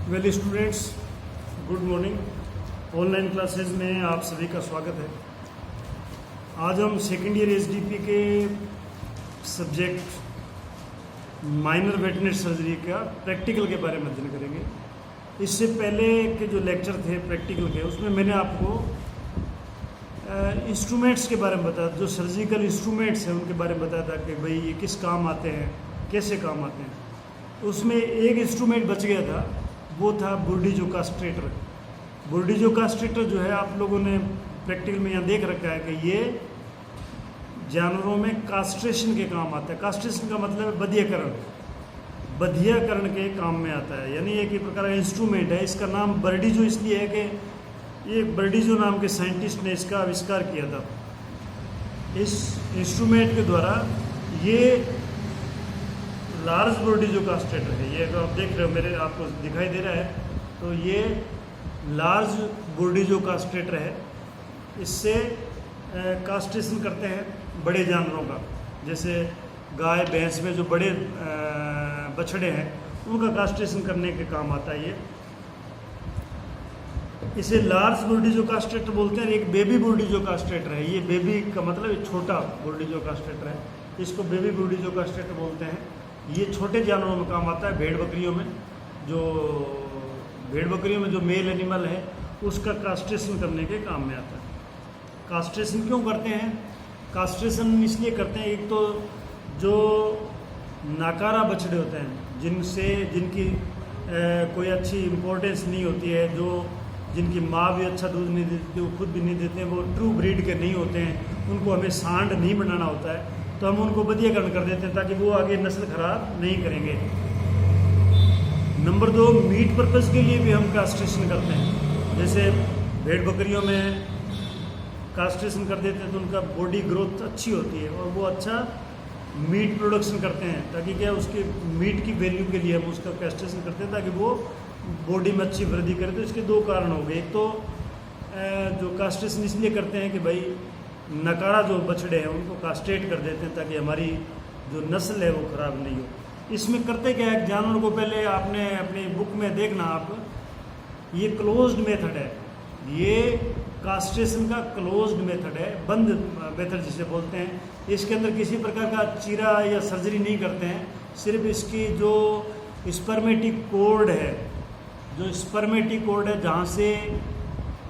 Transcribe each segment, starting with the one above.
Well students, good morning. Online classes में आप सभी का स्वागत है। आज हम सेकेंड ईयर एसडीपी के सब्जेक्ट माइनर वेटनरी सर्जरी का प्रैक्टिकल के बारे में अध्ययन करेंगे। इससे पहले के जो लेक्चर थे प्रैक्टिकल के, उसमें मैंने आपको इंस्ट्रूमेंट्स के बारे में बताया, जो सर्जिकल इंस्ट्रूमेंट्स हैं उनके बारे में बताया था कि भाई ये किस काम आते हैं, कैसे काम आते हैं। उसमें एक इंस्ट्रूमेंट बच गया था, वो था बुर्डिजो कास्ट्रेटर। बुर्डिजो कास्ट्रेटर जो है आप लोगों ने प्रैक्टिकल में यहाँ देख रखा है कि ये जानवरों में कास्ट्रेशन के काम आता है। कास्ट्रेशन का मतलब है बधियाकरण, बधियाकरण के काम में आता है। यानी एक ही प्रकार का इंस्ट्रूमेंट है। इसका नाम बर्डिजो इसलिए है कि ये बर्डिजो नाम के साइंटिस्ट ने इसका आविष्कार किया था। इस इंस्ट्रूमेंट के द्वारा ये लार्ज बुर्डिजो कास्ट्रेटर है। ये अगर आप देख रहे हो, मेरे आपको दिखाई दे रहा है, तो ये लार्ज बुर्डिजो कास्ट्रेटर है। इससे कास्ट्रेशन करते हैं बड़े जानवरों का, जैसे गाय भैंस में जो बड़े बछड़े हैं उनका कास्ट्रेशन करने के काम आता है ये। इसे लार्ज बुर्डिजो कास्ट्रेटर बोलते हैं। एक बेबी बुर्डिजो कास्ट्रेटर है। ये बेबी का मतलब एक छोटा बुर्डिजो कास्ट्रेटर है, इसको बेबी बुर्डिजो कास्ट्रेटर बोलते हैं। ये छोटे जानवरों में काम आता है। भेड़ बकरियों में जो मेल एनिमल है उसका कास्ट्रेशन करने के काम में आता है। कास्ट्रेशन क्यों करते हैं? कास्ट्रेशन इसलिए करते हैं, एक तो जो नाकारा बछड़े होते हैं जिनकी कोई अच्छी इम्पोर्टेंस नहीं होती है, जिनकी माँ भी अच्छा दूध नहीं देती, वो खुद भी नहीं देते हैं, वो ट्रू ब्रीड के नहीं होते हैं, उनको हमें सांड नहीं बनाना होता है, तो हम उनको बधियाकरण कर देते हैं ताकि वो आगे नस्ल खराब नहीं करेंगे। नंबर 2, मीट पर्पज़ के लिए भी हम कास्ट्रेशन करते हैं। जैसे भेड़ बकरियों में कास्ट्रेशन कर देते हैं तो उनका बॉडी ग्रोथ अच्छी होती है और वो अच्छा मीट प्रोडक्शन करते हैं, ताकि क्या उसके मीट की वैल्यू के लिए हम उसका कास्ट्रेशन करते हैं ताकि वो बॉडी में अच्छी वृद्धि करे। तो इसके 2 कारण हो गए। एक तो जो कास्ट्रेशन इसलिए करते हैं कि भाई नकारा जो बछड़े हैं उनको कास्ट्रेट कर देते हैं ताकि हमारी जो नस्ल है वो ख़राब नहीं हो। इसमें करते क्या है, जानवर को पहले आपने अपनी बुक में देखना आप, ये क्लोज्ड मेथड है। ये कास्ट्रेशन का क्लोज्ड मेथड है, बंद मेथड जिसे बोलते हैं। इसके अंदर किसी प्रकार का चीरा या सर्जरी नहीं करते हैं। सिर्फ इसकी जो स्पर्मेटिक कोर्ड है, जहाँ से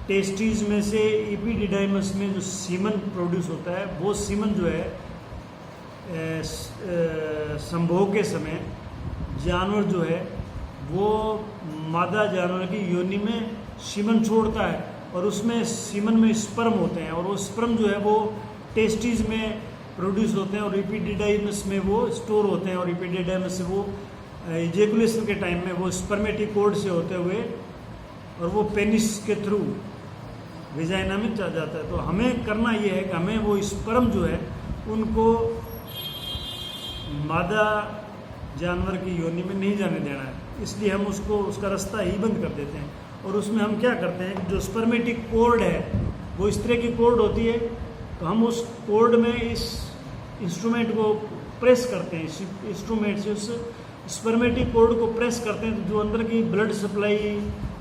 टेस्टीज में से एपिडिडाइमस में जो सीमन प्रोड्यूस होता है, वो सीमन जो है संभोग के समय जानवर जो है वो मादा जानवर की योनि में सीमन छोड़ता है और उसमें सीमन में स्पर्म होते हैं और वो स्पर्म जो है वो टेस्टीज में प्रोड्यूस होते हैं और एपिडिडाइमस में वो स्टोर होते हैं और एपिडिडाइमस से वो इजेकुलेशन के टाइम में वो स्पर्मेटिक कोर्ड से होते हुए और वो पेनिस के थ्रू विजाइना में जा जाता है। तो हमें करना ये है कि हमें वो स्पर्म जो है उनको मादा जानवर की योनि में नहीं जाने देना है, इसलिए हम उसका रास्ता ही बंद कर देते हैं। और उसमें हम क्या करते हैं, जो स्पर्मेटिक कोर्ड है वो इस तरह की कोर्ड होती है, तो हम उस कोर्ड में इस इंस्ट्रूमेंट को प्रेस करते हैं। इस इंस्ट्रूमेंट से उस स्पर्मेटिक कोर्ड को प्रेस करते हैं, तो जो अंदर की ब्लड सप्लाई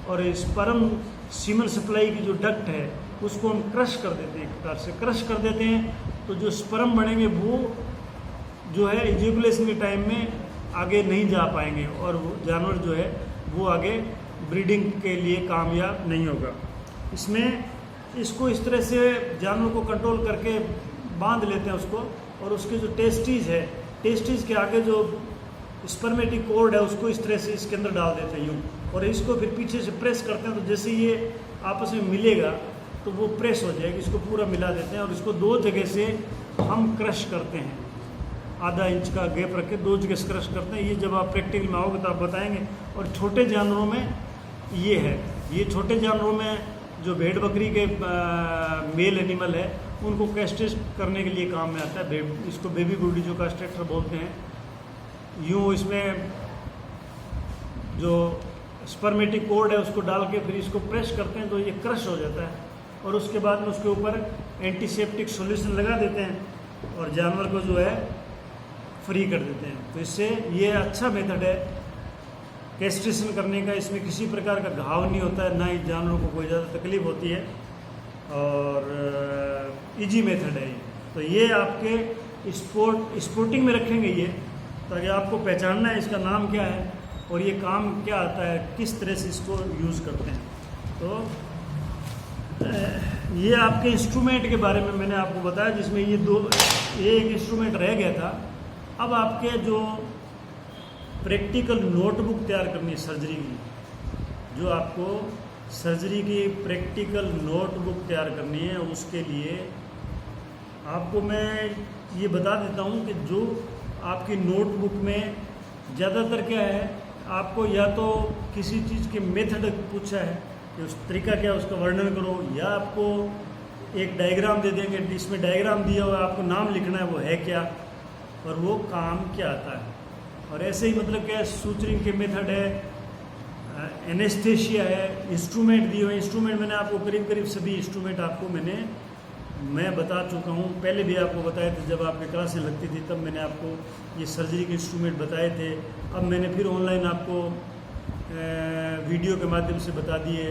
और स्पर्म सीमन सप्लाई की जो डक्ट है उसको हम क्रश कर देते हैं। एक प्रकार से क्रश कर देते हैं, तो जो स्पर्म बनेंगे वो जो है इजेकुलेशन के टाइम में आगे नहीं जा पाएंगे और वो जानवर जो है वो आगे ब्रीडिंग के लिए कामयाब नहीं होगा। इसको इस तरह से जानवर को कंट्रोल करके बांध लेते हैं उसको, और उसके जो टेस्टीज है, टेस्टीज के आगे जो स्पर्मेटिक कोर्ड है उसको इस तरह से इसके अंदर डाल देते हैं यूँ, और इसको फिर पीछे से प्रेस करते हैं। तो जैसे ये आपस में मिलेगा तो वो प्रेस हो जाएगी, इसको पूरा मिला देते हैं और इसको 2 जगह से हम क्रश करते हैं। आधा इंच का गैप रख के 2 जगह से क्रश करते हैं। ये जब आप प्रैक्टिकल में आओगे तो आप बताएंगे। और छोटे जानवरों में ये है, ये छोटे जानवरों में जो भेड़ बकरी के मेल एनिमल है उनको कैस्ट्रेट करने के लिए काम में आता है। इसको बेबी बुर्डिजो कास्ट्रेटर बोलते हैं। यूँ इसमें जो स्पर्मेटिक कोर्ड है उसको डाल के फिर इसको प्रेस करते हैं तो ये क्रश हो जाता है, और उसके बाद में उसके ऊपर एंटीसेप्टिक सॉल्यूशन लगा देते हैं और जानवर को जो है फ्री कर देते हैं। तो इससे ये अच्छा मेथड है कैस्ट्रेशन करने का इसमें किसी प्रकार का घाव नहीं होता है, ना ही जानवरों को कोई ज़्यादा तकलीफ होती है और इजी मेथड है ये। तो ये आपके स्पोर्टिंग में रखेंगे ये, ताकि आपको पहचानना है इसका नाम क्या है और ये काम क्या आता है, किस तरह से इसको यूज़ करते हैं। तो ये आपके इंस्ट्रूमेंट के बारे में मैंने आपको बताया, जिसमें ये एक इंस्ट्रूमेंट रह गया था। अब आपके जो प्रैक्टिकल नोटबुक तैयार करनी है सर्जरी की, जो आपको सर्जरी की प्रैक्टिकल नोटबुक तैयार करनी है, उसके लिए आपको मैं ये बता देता हूँ कि जो आपकी नोटबुक में ज़्यादातर क्या है, आपको या तो किसी चीज़ के मेथड पूछा है कि उस तरीका क्या है उसका वर्णन करो, या आपको एक डायग्राम दे देंगे, इसमें डायग्राम दिया हुआ है, आपको नाम लिखना है वो है क्या और वो काम क्या आता है। और ऐसे ही मतलब क्या है, सूचरिंग के मेथड है, एनेस्थेशिया है, इंस्ट्रूमेंट दिए हुए। इंस्ट्रूमेंट मैंने आपको करीब करीब सभी इंस्ट्रूमेंट आपको मैं बता चुका हूँ, पहले भी आपको बताए थे जब आपके क्लासें लगती थी, तब मैंने आपको ये सर्जरी के इंस्ट्रूमेंट बताए थे। अब मैंने फिर ऑनलाइन आपको वीडियो के माध्यम से बता दिए।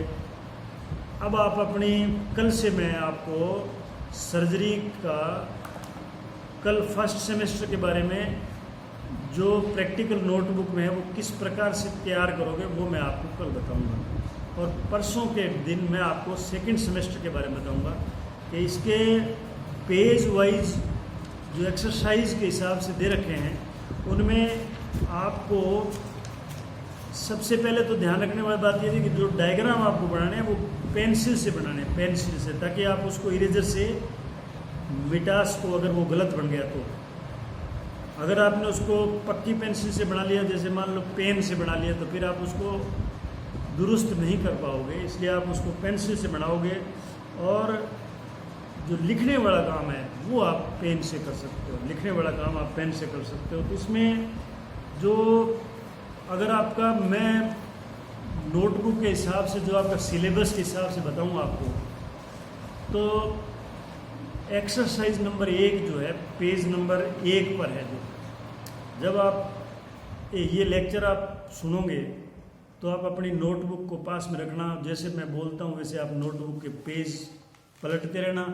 अब आप अपनी कल से मैं आपको सर्जरी का कल फर्स्ट सेमेस्टर के बारे में जो प्रैक्टिकल नोटबुक में है वो किस प्रकार से तैयार करोगे वो मैं आपको कल बताऊंगा, और परसों के दिन मैं आपको सेकंड सेमेस्टर के बारे में बताऊंगा कि इसके पेज वाइज जो एक्सरसाइज के हिसाब से दे रखे हैं उनमें आपको सबसे पहले तो ध्यान रखने वाली बात ये थी कि जो डायग्राम आपको बनाने हैं वो पेंसिल से बनाने हैं, पेंसिल से, ताकि आप उसको इरेजर से मिटा सको अगर वो गलत बन गया तो। अगर आपने उसको पक्की पेंसिल से बना लिया, जैसे मान लो पेन से बना लिया, तो फिर आप उसको दुरुस्त नहीं कर पाओगे, इसलिए आप उसको पेंसिल से बनाओगे। और जो लिखने वाला काम है वो आप पेन से कर सकते हो, लिखने वाला काम आप पेन से कर सकते हो। तो इसमें जो अगर आपका मैं नोटबुक के हिसाब से, जो आपका सिलेबस के हिसाब से बताऊँ आपको, तो एक्सरसाइज नंबर 1 जो है पेज नंबर 1 पर है। जो जब आप ये लेक्चर आप सुनोगे तो आप अपनी नोटबुक को पास में रखना, जैसे मैं बोलता हूँ वैसे आप नोटबुक के पेज पलटते रहना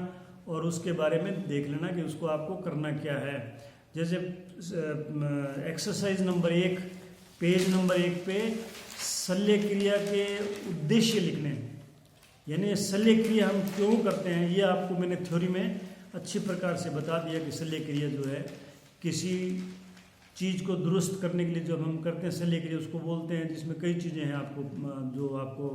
और उसके बारे में देख लेना कि उसको आपको करना क्या है। जैसे एक्सरसाइज नंबर 1 पेज नंबर 1 पे शल्य क्रिया के उद्देश्य लिखने हैं, यानी शल्य क्रिया हम क्यों करते हैं ये आपको मैंने थ्योरी में अच्छी प्रकार से बता दिया कि शल्य क्रिया जो है किसी चीज़ को दुरुस्त करने के लिए जब हम करते हैं शल्य क्रिया उसको बोलते हैं, जिसमें कई चीज़ें हैं आपको जो आपको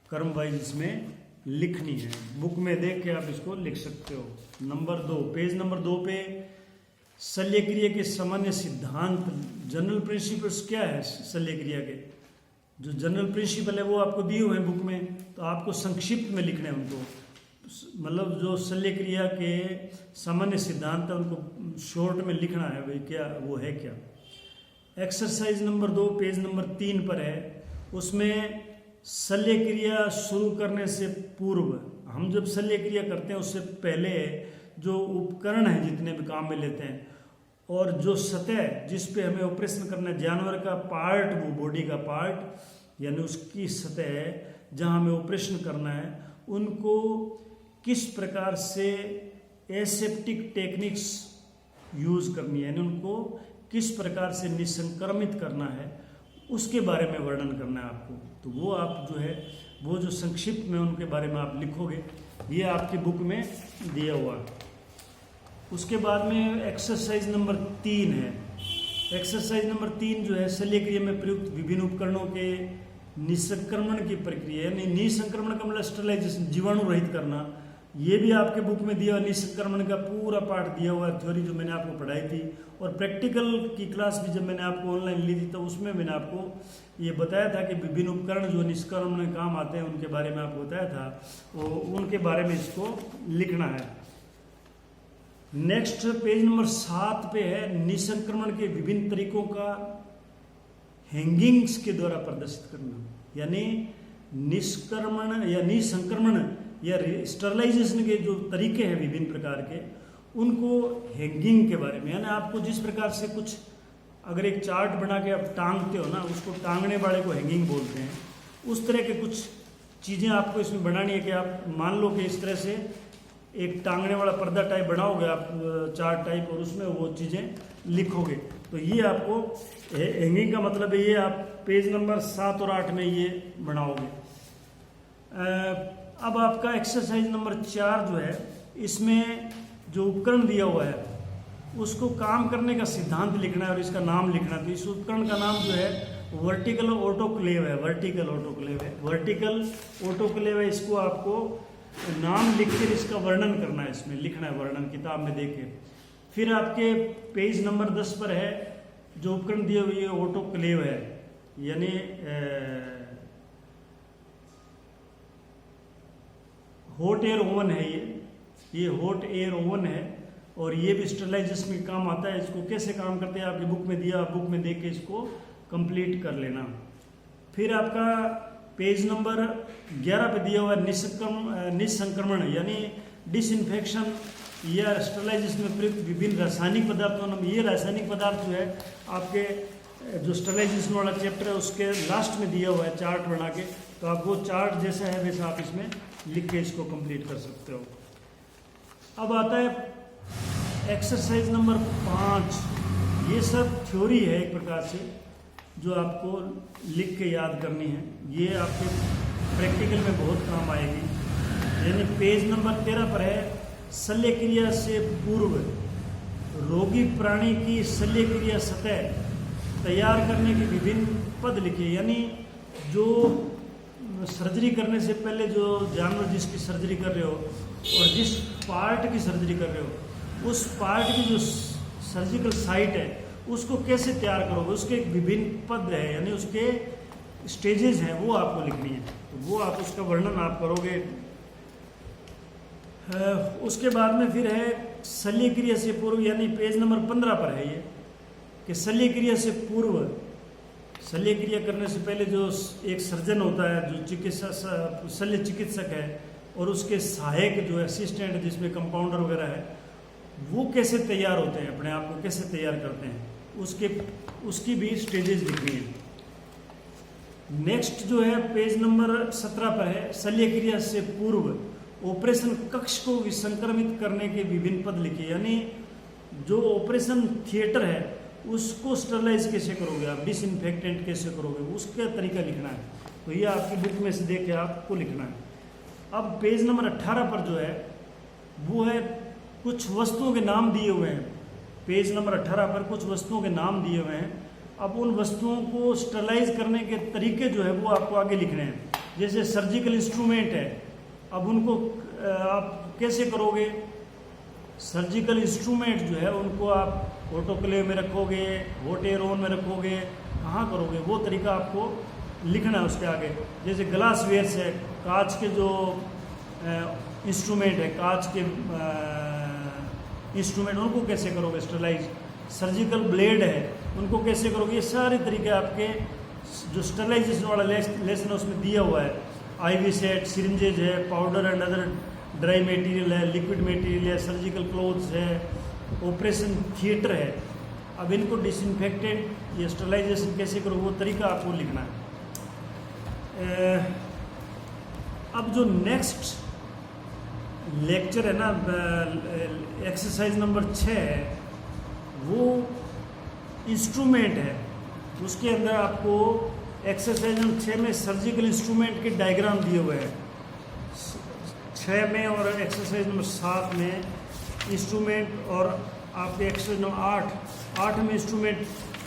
कर्म वाइज इसमें लिखनी है। बुक में देख के आप इसको लिख सकते हो। नंबर 2 पेज नंबर 2 पे शल्य क्रिया के सामान्य सिद्धांत, जनरल प्रिंसिपल्स क्या है शल्य क्रिया के, जो जनरल प्रिंसिपल है वो आपको दिए हुए हैं बुक में, तो आपको संक्षिप्त में लिखने हैं उनको, मतलब जो शल्य क्रिया के सामान्य सिद्धांत है उनको शॉर्ट में लिखना है भाई क्या वो है क्या। एक्सरसाइज नंबर 2 पेज नंबर 3 पर है, उसमें शल्य क्रिया शुरू करने से पूर्व, हम जब शल्य क्रिया करते हैं उससे पहले जो उपकरण है जितने भी काम में लेते हैं और जो सतह जिस पे हमें ऑपरेशन करना है, जानवर का पार्ट, वो बॉडी का पार्ट यानी उसकी सतह जहाँ हमें ऑपरेशन करना है, उनको किस प्रकार से एसेप्टिक टेक्निक्स यूज़ करनी है, यानी उनको किस प्रकार से निसंक्रमित करना है, उसके बारे में वर्णन करना है आपको। तो वो आप जो है वो जो संक्षिप्त में उनके बारे में आप लिखोगे, ये आपकी बुक में दिया हुआ है। उसके बाद में एक्सरसाइज नंबर 3 है। एक्सरसाइज नंबर 3 जो है शल्य क्रिया में प्रयुक्त विभिन्न उपकरणों के निसंक्रमण की प्रक्रिया, यानी निसंक्रमण का मतलब स्टरलाइजेशन, जीवाणु रहित करना, ये भी आपके बुक में दिया हुआ। निसंक्रमण का पूरा पार्ट दिया हुआ है, थ्योरी जो मैंने आपको पढ़ाई थी, और प्रैक्टिकल की क्लास भी जब मैंने आपको ऑनलाइन ली थी तो उसमें मैंने आपको ये बताया था कि विभिन्न उपकरण जो निष्कर्मण में काम आते हैं उनके बारे में आपको बताया था, वो उनके बारे में इसको लिखना है। नेक्स्ट पेज नंबर 7 पे है निसंक्रमण के विभिन्न तरीकों का हैंगिंग्स के द्वारा प्रदर्शित करना, यानी निष्क्रमण या निसंक्रमण या स्टरलाइजेशन के जो तरीके हैं विभिन्न प्रकार के, उनको हैंगिंग के बारे में, यानी आपको जिस प्रकार से कुछ अगर एक चार्ट बना के आप टांगते हो ना, उसको टांगने वाले को हैंगिंग बोलते हैं। उस तरह के कुछ चीज़ें आपको इसमें बनानी है कि आप मान लो कि इस तरह से एक टांगने वाला पर्दा टाइप बनाओगे आप, चार्ट टाइप, और उसमें वो चीज़ें लिखोगे। तो ये आपको हैंगिंग का मतलब है, ये आप पेज नंबर 7 और 8 में ये बनाओगे। अब आपका एक्सरसाइज नंबर 4 जो है, इसमें जो उपकरण दिया हुआ है उसको काम करने का सिद्धांत लिखना है और इसका नाम लिखना है। तो इस उपकरण का नाम जो है वर्टिकल ऑटोक्लेव है। वर्टिकल ऑटोक्लेव है। इसको आपको नाम लिख कर इसका वर्णन करना है, इसमें लिखना है वर्णन, किताब में देख के। फिर आपके पेज नंबर 10 पर है जो उपकरण दिए हुए ऑटोक्लेव है, यानी हॉट एयर ओवन है। ये हॉट एयर ओवन है और ये भी स्टरलाइजेशन में काम आता है। इसको कैसे काम करते हैं आपकी बुक में दिया, बुक में देख के इसको कंप्लीट कर लेना। फिर आपका पेज नंबर 11 पे दिया हुआ है निसंक्रमण यानी डिसइंफेक्शन या स्टरलाइजेशन में प्रयुक्त विभिन्न रासायनिक पदार्थों में। ये रासायनिक पदार्थ जो है आपके जो स्टरलाइजेशन वाला चैप्टर है उसके लास्ट में दिया हुआ है चार्ट बना के। तो आप वो चार्ट जैसा है वैसा आप इसमें लिख के इसको कंप्लीट कर सकते हो। अब आता है एक्सरसाइज नंबर 5। ये सब थ्योरी है एक प्रकार से जो आपको लिख के याद करनी है। ये आपके प्रैक्टिकल में बहुत काम आएगी। यानी पेज नंबर 13 पर है शल्य क्रिया से पूर्व रोगी प्राणी की शल्य क्रिया सतह तैयार करने के विभिन्न पद लिखे। यानी जो सर्जरी करने से पहले जो जानवर जिसकी सर्जरी कर रहे हो और जिस पार्ट की सर्जरी कर रहे हो उस पार्ट की जो सर्जिकल साइट है उसको कैसे तैयार करोगे, उसके विभिन्न पद है यानी उसके स्टेजेस हैं, वो आपको लिखनी है। तो वो आप उसका वर्णन आप करोगे। उसके बाद में फिर है शल्य क्रिया से पूर्व, यानी पेज नंबर 15 पर है ये कि शल्य क्रिया से पूर्व, शल्य क्रिया करने से पहले जो एक सर्जन होता है, जो चिकित्सा शल्य चिकित्सक है और उसके सहायक जो असिस्टेंट है जिसमें कंपाउंडर वगैरह है, वो कैसे तैयार होते हैं, अपने आप को कैसे तैयार करते हैं, उसकी भी स्टेजेस लिखनी है। नेक्स्ट जो है पेज नंबर 17 पर है शल्य क्रिया से पूर्व ऑपरेशन कक्ष को विसंक्रमित करने के विभिन्न पद लिखे। यानी जो ऑपरेशन थिएटर है उसको स्टरलाइज कैसे करोगे आप, डिसइंफेक्टेंट कैसे करोगे, उसका तरीका लिखना है। तो ये आपकी बुक में से देख के आपको लिखना है। अब पेज नंबर 18 पर जो है वो है कुछ वस्तुओं के नाम दिए हुए हैं। पेज नंबर 18 पर कुछ वस्तुओं के नाम दिए हुए हैं। अब उन वस्तुओं को स्टरलाइज करने के तरीके जो है वो आपको आगे लिखने हैं। जैसे सर्जिकल इंस्ट्रूमेंट है, अब उनको आप कैसे करोगे, सर्जिकल इंस्ट्रूमेंट जो है उनको आप ऑटोक्लेव में रखोगे, हॉट एयर ओवन में रखोगे, कहाँ करोगे, वो तरीका आपको लिखना है उसके आगे। जैसे ग्लास वेयर्स है, कांच के जो इंस्ट्रूमेंट है, कांच के इंस्ट्रूमेंट, उनको कैसे करोगे स्टरलाइज। सर्जिकल ब्लेड है, उनको कैसे करोगे। ये सारे तरीके आपके जो स्टरलाइजेशन वाला लेसन है उसमें दिया हुआ है। IV सेट, सिरिंजेज है, powder and other dry material है, लिक्विड मटेरियल है, सर्जिकल क्लोथ्स है, ऑपरेशन थिएटर है। अब इनको डिसइंफेक्टेंट या स्टरलाइजेशन कैसे करो वो तरीका आपको लिखना है। अब जो नेक्स्ट लेक्चर है ना, एक्सरसाइज नंबर 6 है, वो इंस्ट्रूमेंट है। उसके अंदर आपको एक्सरसाइज नंबर 6 में सर्जिकल इंस्ट्रूमेंट के डायग्राम दिए हुए हैं। 6 में और एक्सरसाइज नंबर 7 में इंस्ट्रूमेंट, और आपके एक्सरसाइज नंबर 8 में इंस्ट्रूमेंट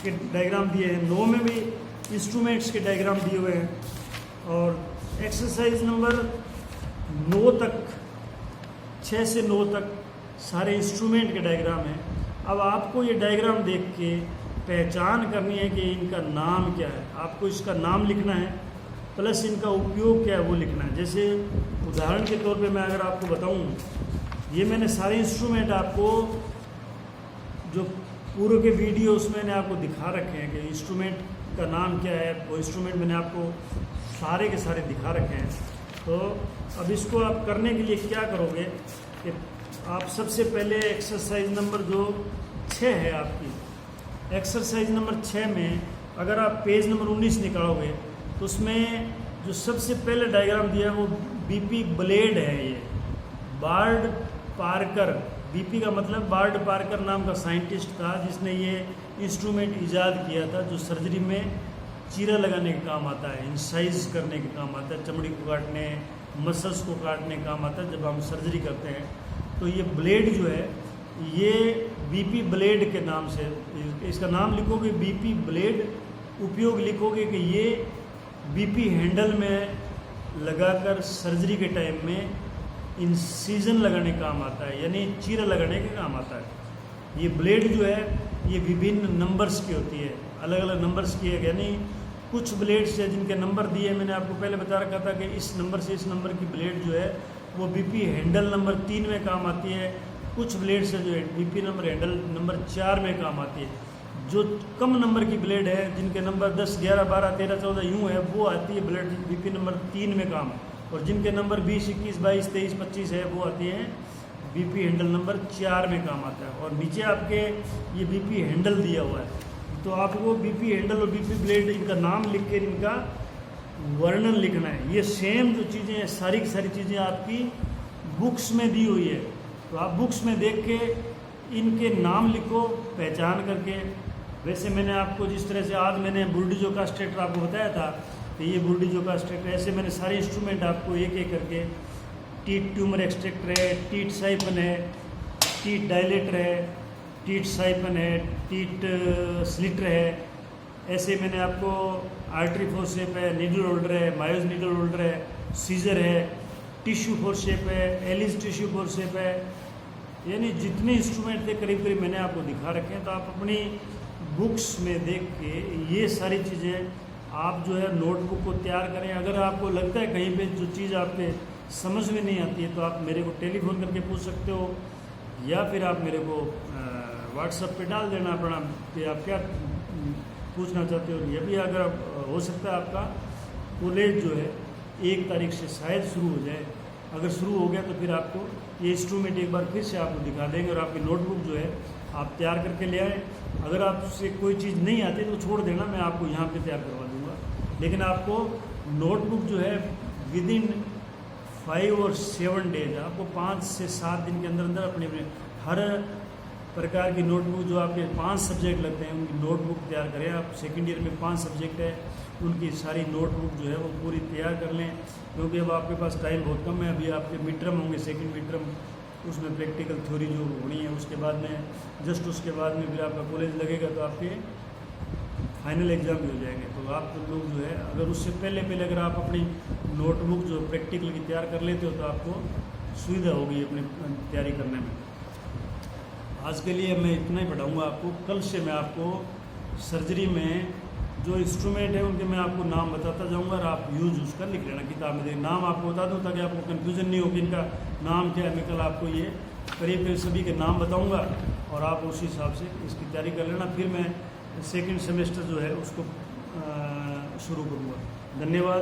के डायग्राम दिए हैं। 9 में भी इंस्ट्रूमेंट्स के डायग्राम दिए हुए हैं। और एक्सरसाइज नंबर 9 तक, 6 से 9 तक सारे इंस्ट्रूमेंट के डायग्राम हैं। अब आपको ये डायग्राम देख के पहचान करनी है कि इनका नाम क्या है। आपको इसका नाम लिखना है प्लस इनका उपयोग क्या है वो लिखना है। जैसे उदाहरण के तौर पे मैं अगर आपको बताऊं, ये मैंने सारे इंस्ट्रूमेंट आपको जो पूर्व के वीडियो उसमें मैंने आपको दिखा रखे हैं कि इंस्ट्रूमेंट का नाम क्या है। वो इंस्ट्रूमेंट मैंने आपको सारे के सारे दिखा रखे हैं। तो अब इसको आप करने के लिए क्या करोगे कि आप सबसे पहले एक्सरसाइज नंबर जो 6 है आपकी, एक्सरसाइज नंबर 6 में अगर आप पेज नंबर 19 निकालोगे तो उसमें जो सबसे पहले डायग्राम दिया है वो बीपी ब्लेड है। ये बार्ड पार्कर, बीपी का मतलब बार्ड पार्कर नाम का साइंटिस्ट था जिसने ये इंस्ट्रूमेंट इजाद किया था जो सर्जरी में चीरा लगाने का काम आता है, इंसाइज करने का काम आता है, चमड़ी को काटने, मसल्स को काटने का काम आता है जब हम सर्जरी करते हैं। तो ये ब्लेड जो है ये बीपी ब्लेड के नाम से, इसका नाम लिखोगे बीपी ब्लेड, उपयोग लिखोगे कि ये बीपी हैंडल में लगाकर सर्जरी के टाइम में इंसिजन लगाने का काम आता है, यानी चीरा लगाने का काम आता है। ये ब्लेड जो है ये विभिन्न नंबर्स की होती है, अलग अलग नंबर्स की है, यानी कुछ ब्लेड्स है जिनके नंबर दिए, मैंने आपको पहले बता रखा था कि इस नंबर से इस नंबर की ब्लेड जो है वो बीपी हैंडल नंबर 3 में काम आती है। कुछ ब्लेड्स है जो है बीपी नंबर हैंडल नंबर 4 में काम आती है। जो कम नंबर की ब्लेड है जिनके नंबर 10, 11, 12, 13, 14 यूँ है वो आती है ब्लेड बीपी नंबर 3 में काम, और जिनके नंबर 20, 21, 22, 23, 25 है वो आती हैं बीपी हैंडल नंबर 4 में काम आता है। और नीचे आपके ये बीपी हैंडल दिया हुआ है, तो आपको बीपी हैंडल और बीपी ब्लेड इनका नाम लिख के इनका वर्णन लिखना है। ये सेम जो चीज़ें हैं सारी की सारी चीज़ें आपकी बुक्स में दी हुई है, तो आप बुक्स में देख के इनके नाम लिखो पहचान करके। वैसे मैंने आपको जिस तरह से आज मैंने बुर्डिजो का स्ट्रेटर आपको बताया था कि ये बुर्डिजो का स्ट्रेटर, ऐसे मैंने सारे इंस्ट्रूमेंट आपको एक एक करके, टीट ट्यूमर एक्सट्रैक्टर है, टीट साइफन है, टीट डायलेटर है, टीट साइफन है, टीट स्लिटर है, ऐसे मैंने आपको आर्टरी फोर्सेप है, नीडल होल्डर है, मायोज नीडल होल्डर है, सीजर है, टिश्यू फोर्सेप है, एलिस टिश्यू फोर्सेप है, यानी जितने इंस्ट्रूमेंट थे करीब करीब मैंने आपको दिखा रखे हैं। तो आप अपनी बुक्स में देख के ये सारी चीज़ें आप जो है नोटबुक को तैयार करें। अगर आपको लगता है कहीं पे जो चीज़ आपके समझ में नहीं आती है तो आप मेरे को टेलीफोन करके पूछ सकते हो, या फिर आप मेरे को व्हाट्सएप पे डाल देना अपना कि आप क्या पूछना चाहते हो। ये भी अगर हो सकता है आपका कॉलेज जो है 1 तारीख से शायद शुरू हो जाए, अगर शुरू हो गया तो फिर आपको ये इंस्ट्रूमेंट एक बार फिर से आपको दिखा देंगे और आपकी नोटबुक जो है आप तैयार करके ले आएँ। अगर आपसे कोई चीज़ नहीं आती तो छोड़ देना, मैं आपको यहाँ पे तैयार करवा दूँगा। लेकिन आपको नोटबुक जो है विदिन 5 और 7 डेज, आपको 5 से 7 दिन के अंदर अंदर अपने हर प्रकार की नोटबुक जो आपके 5 सब्जेक्ट लगते हैं उनकी नोटबुक तैयार करें। आप सेकेंड ईयर में 5 सब्जेक्ट है, उनकी सारी नोटबुक जो है वो पूरी तैयार कर लें, क्योंकि अब आपके पास टाइम बहुत कम है। अभी आपके मिड टर्म होंगे, सेकेंड मिड टर्म, उसमें प्रैक्टिकल थ्योरी जो होनी है, उसके बाद में जस्ट उसके बाद में फिर आपका कॉलेज लगेगा तो आपके फाइनल एग्ज़ाम भी हो जाएंगे। तो आप लोग जो है अगर उससे पहले अगर आप अपनी नोटबुक जो प्रैक्टिकल की तैयार कर लेते हो तो आपको सुविधा होगी अपनी तैयारी करने में। आज के लिए मैं इतना ही पढ़ाऊँगा आपको। कल से मैं आपको सर्जरी में जो इंस्ट्रूमेंट है उनके मैं आपको नाम बताता जाऊंगा और आप यूज उसका लिख लेना किताब में। देखिए नाम आपको बता दूं ताकि आपको कन्फ्यूज़न नहीं हो कि इनका नाम क्या है। मैं कल आपको ये करीब करीब सभी के नाम बताऊंगा और आप उसी हिसाब से इसकी तैयारी कर लेना। फिर मैं सेकंड सेमेस्टर जो है उसको शुरू करूँगा। धन्यवाद।